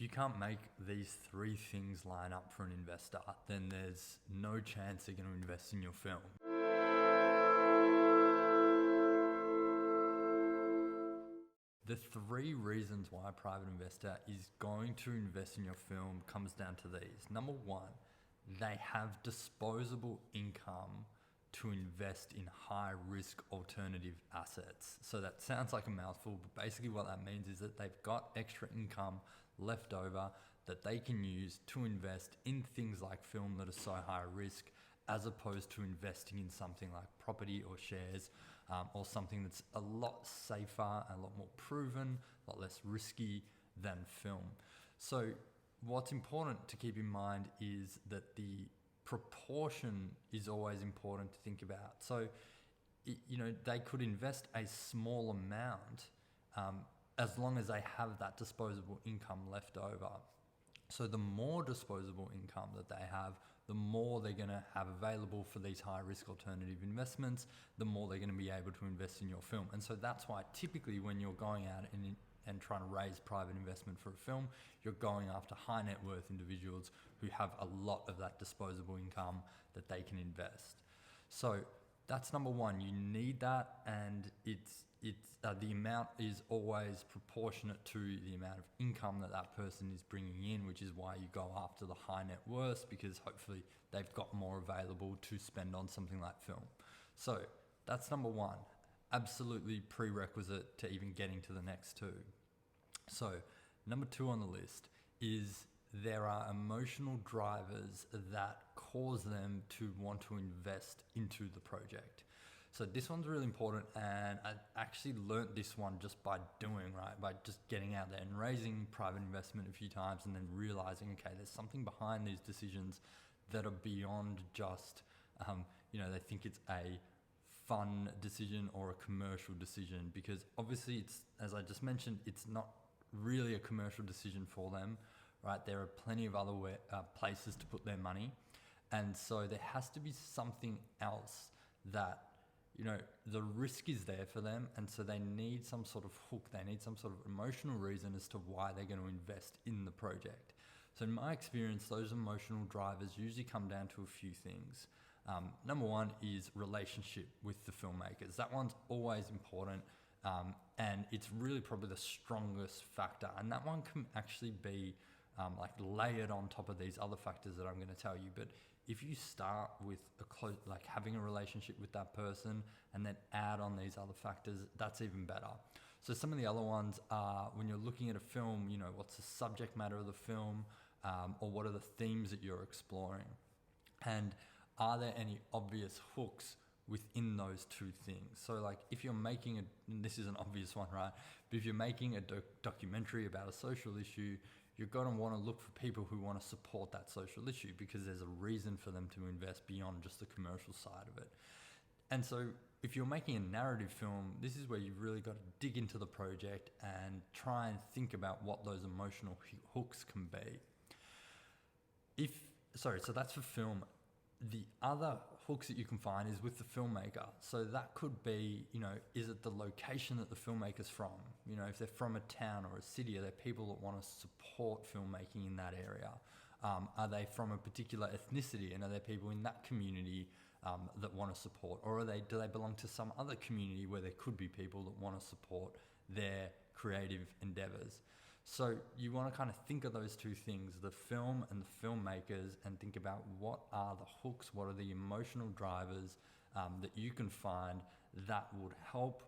you can't make these three things line up for an investor, then there's no chance they're going to invest in your film. The three reasons why a private investor is going to invest in your film comes down to these. Number one, they have disposable income to invest in high risk alternative assets. So that sounds like a mouthful, but basically what that means is that they've got extra income left over that they can use to invest in things like film that are so high risk, as opposed to investing in something like property or shares, or something that's a lot safer, a lot more proven, a lot less risky than film. So what's important to keep in mind is that the proportion is always important to think about. So, they could invest a small amount as long as they have that disposable income left over. So the more disposable income that they have, the more they're going to have available for these high risk alternative investments, the more they're going to be able to invest in your film. And so that's why typically when you're going out and trying to raise private investment for a film, you're going after high net worth individuals who have a lot of that disposable income that they can invest. So that's number one. You need that, and it's the amount is always proportionate to the amount of income that person is bringing in, which is why you go after the high net worth, because hopefully they've got more available to spend on something like film. So that's number one. Absolutely prerequisite to even getting to the next two. So number two on the list is there are emotional drivers that cause them to want to invest into the project. So this one's really important, and I actually learnt this one just by doing, right? By just getting out there and raising private investment a few times and then realizing, okay, there's something behind these decisions that are beyond just, they think it's a fun decision or a commercial decision, because obviously it's, as I just mentioned, it's not really a commercial decision for them, right? There are plenty of other places to put their money. And so there has to be something else that, the risk is there for them. And so they need some sort of hook. They need some sort of emotional reason as to why they're going to invest in the project. So in my experience, those emotional drivers usually come down to a few things. Number one is relationship with the filmmakers. That one's always important. And it's really probably the strongest factor. And that one can actually be layered on top of these other factors that I'm going to tell you. But if you start with having a relationship with that person and then add on these other factors, that's even better. So some of the other ones are when you're looking at a film, what's the subject matter of the film, or what are the themes that you're exploring? And are there any obvious hooks within those two things? So if you're making and this is an obvious one, right? But if you're making a documentary about a social issue, you're going to want to look for people who want to support that social issue, because there's a reason for them to invest beyond just the commercial side of it. And so if you're making a narrative film, this is where you've really got to dig into the project and try and think about what those emotional hooks can be. So that's for film. The other hooks that you can find is with the filmmaker. So that could be, is it the location that the filmmaker's from? If they're from a town or a city, are there people that want to support filmmaking in that area? Are they from a particular ethnicity, and are there people in that community that want to support? Or do they belong to some other community where there could be people that want to support their creative endeavors? So you want to kind of think of those two things, the film and the filmmakers, and think about what are the hooks, what are the emotional drivers that you can find that would help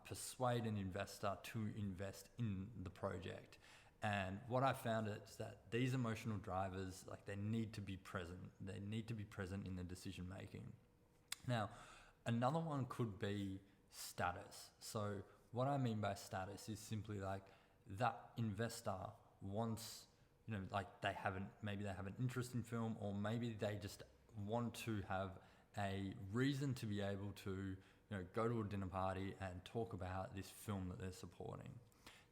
persuade an investor to invest in the project. And what I found is that these emotional drivers, they need to be present. They need to be present in the decision making. Now, another one could be status. So what I mean by status is simply that investor wants, they have an interest in film, or maybe they just want to have a reason to be able to, go to a dinner party and talk about this film that they're supporting.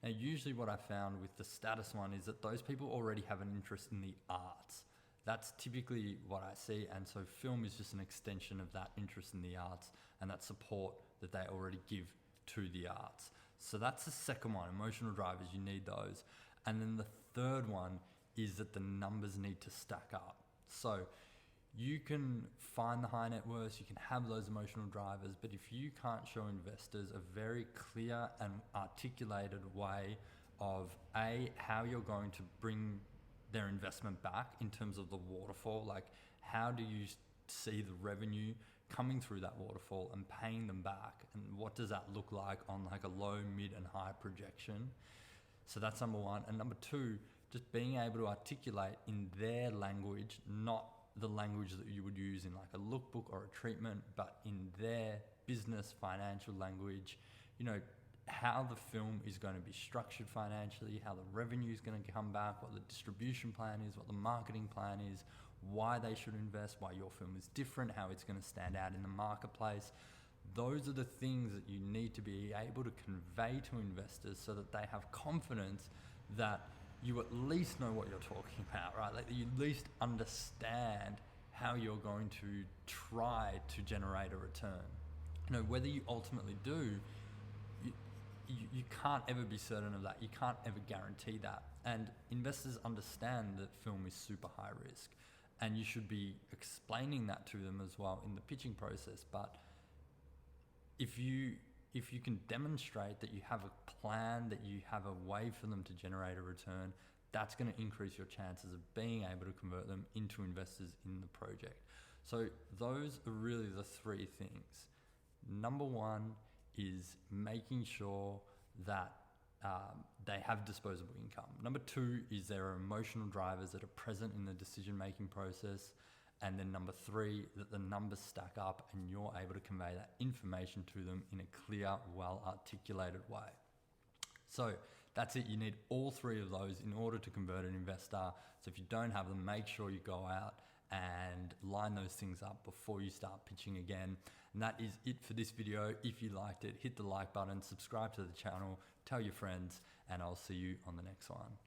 Now, usually what I found with the status one is that those people already have an interest in the arts. That's typically what I see. And so film is just an extension of that interest in the arts and that support that they already give to the arts. So that's the second one, emotional drivers. You need those. And then the third one is that the numbers need to stack up. So you can find the high net worths, you can have those emotional drivers, but if you can't show investors a very clear and articulated way of how you're going to bring their investment back in terms of the waterfall, like how do you see the revenue coming through that waterfall and paying them back, and what does that look like on like a low, mid and high projection? So that's number one. And number two, just being able to articulate in their language, not the language that you would use in like a lookbook or a treatment, but in their business financial language, you know, how the film is going to be structured financially, how the revenue is going to come back, what the distribution plan is, what the marketing plan is, why they should invest, why your film is different, how it's going to stand out in the marketplace. Those are the things that you need to be able to convey to investors so that they have confidence that you at least know what you're talking about, right? Like you at least understand how you're going to try to generate a return. You know, whether you ultimately do, you can't ever be certain of that. You can't ever guarantee that. And investors understand that film is super high risk, and you should be explaining that to them as well in the pitching process. But if you can demonstrate that you have a plan, that you have a way for them to generate a return, that's going to increase your chances of being able to convert them into investors in the project. So those are really the three things. Number one is making sure that they have disposable income. Number two is there are emotional drivers that are present in the decision-making process. And then number three, that the numbers stack up and you're able to convey that information to them in a clear, well-articulated way. So that's it. You need all three of those in order to convert an investor. So if you don't have them, make sure you go out and line those things up before you start pitching again. And that is it for this video. If you liked it, hit the like button, subscribe to the channel, tell your friends, and I'll see you on the next one.